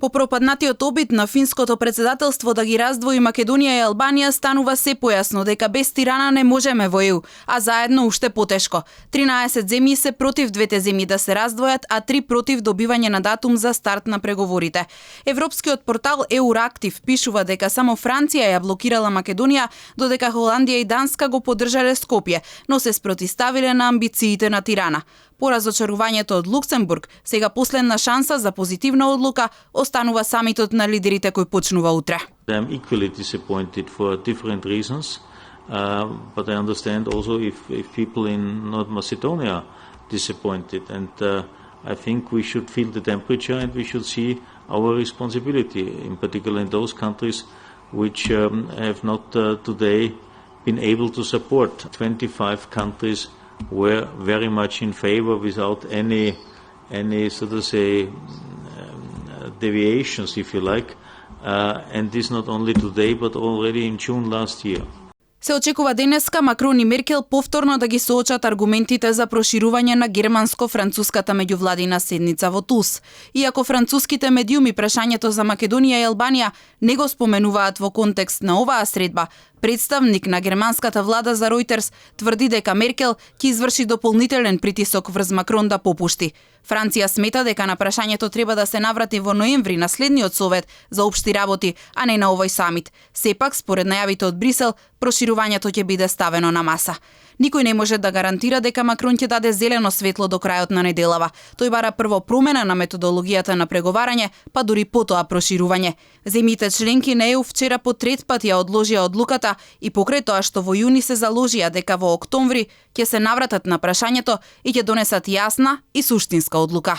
По пропаднатиот обид на финското председателство да ги раздвои Македонија и Албанија станува се појасно дека без Тирана не можеме во ЕУ, а заедно уште потешко. 13 земји се против двете земји да се раздвојат, а 3 против добивање на датум за старт на преговорите. Европскиот портал Euractiv пишува дека само Франција ја блокирала Македонија, додека Холандија и Данска го поддржале Скопје, но се спротивставиле на амбициите на Тирана. По разочарувањето од Луксембург, сега последна шанса за позитивна одлука останува самитот на лидерите кој почнува утре. I'm equally disappointed for different reasons, but I understand also if people in North Macedonia disappointed, and I think we should feel the temperature and we should see our responsibility, in particular in those countries which have not today been able to support. 25 countries were very much in favor without any so to say deviations, if you like, and this not only today but already in June last year. Се очекува денеска Макрон и Меркел повторно да ги соочат аргументите за проширување на германско-француската меѓувладина седница во Тус. Иако француските медиуми прашањето за Македонија и Албанија не го споменуваат во контекст на оваа средба, представник на германската влада за Reuters тврди дека Меркел ќе изврши дополнителен притисок врз Макрон да попушти. Франција смета дека на прашањето треба да се наврати во ноември на следниот совет за општи работи, а не на овој самит. Сепак, според најавите од Брисел, проширувањето ќе биде ставено на маса. Никој не може да гарантира дека Макрон ќе даде зелено светло до крајот на неделава. Тој бара прво промена на методологијата на преговарање, па дури потоа проширување. Земјите членки на ЕУ вчера по трет пат ја одложија одлуката и покрај тоа што во јуни се заложија дека во октомври ќе се навратат на прашањето и ќе донесат јасна и суштинска одлука.